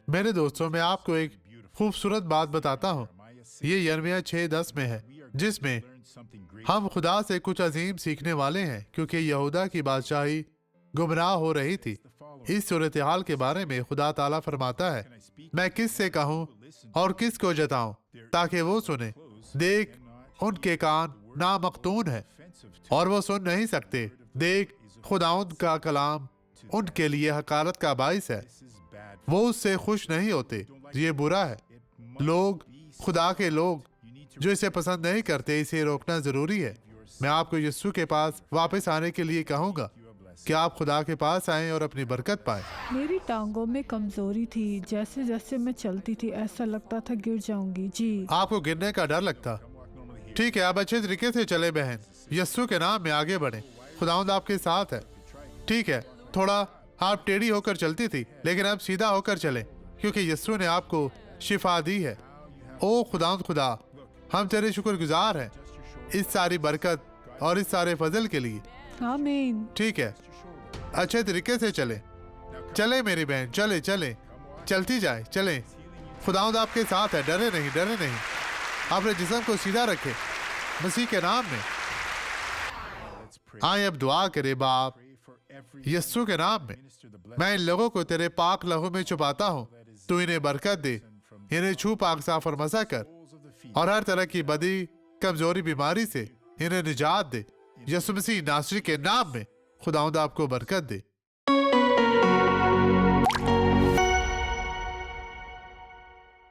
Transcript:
میرے دوستوں، میں آپ کو ایک خوبصورت بات بتاتا ہوں. یہ یرمیہ 6:10 میں ہے، جس میں ہم خدا سے کچھ عظیم سیکھنے والے ہیں، کیونکہ یہودا کی بادشاہی گمراہ ہو رہی تھی. اس صورتحال کے بارے میں خدا تعالیٰ فرماتا ہے، میں کس سے کہوں اور کس کو جتاؤں تاکہ وہ سنیں؟ دیکھ، ان کے کان نامختون ہیں اور وہ سن نہیں سکتے. دیکھ، خداوند کا کلام ان کے لیے حقارت کا باعث ہے، وہ اس سے خوش نہیں ہوتے. یہ برا ہے. لوگ، خدا کے لوگ جو اسے پسند نہیں کرتے، اسے روکنا ضروری ہے. میں آپ کو یسوع کے پاس واپس آنے کے لیے کہوں گا کہ آپ خدا کے پاس آئیں اور اپنی برکت پائیں. میری ٹانگوں میں کمزوری تھی. جیسے جیسے میں چلتی تھی ایسا لگتا تھا گر جاؤں گی. جی، آپ کو گرنے کا ڈر لگتا. ٹھیک ہے، آپ اچھے طریقے سے چلے بہن. یسوع کے نام میں آگے بڑھیں. خداوند آپ کے ساتھ ہے. ٹھیک ہے، تھوڑا آپ ٹیڑھی ہو کر چلتی تھی، لیکن اب سیدھا ہو کر چلیں، کیونکہ یسوع نے آپ کو شفا دی ہے. او خداوند خدا، ہم تیرے شکر گزار ہیں اس ساری برکت اور اس سارے فضل کے لیے. آمین. ٹھیک ہے، اچھے طریقے سے چلیں. چلیں میری بہن، چلیں چلیں، چلتی جائیں، چلیں. خداوند آپ کے ساتھ ہے. ڈرے نہیں، ڈرے نہیں. اپنے جسم کو سیدھا رکھیں مسیح کے نام میں. آئیں اب دعا کرے. باپ، یسوع کے نام میں میں ان لوگوں کو تیرے پاک لہو میں چھپاتا ہوں. تو انہیں برکت دے، انہیں چھو پاک صاف اور مسح کر، اور ہر طرح کی بدی، کمزوری، بیماری سے انہیں نجات دے. یسوع مسیح ناصری کے نام میں خداوند آپ کو برکت دے.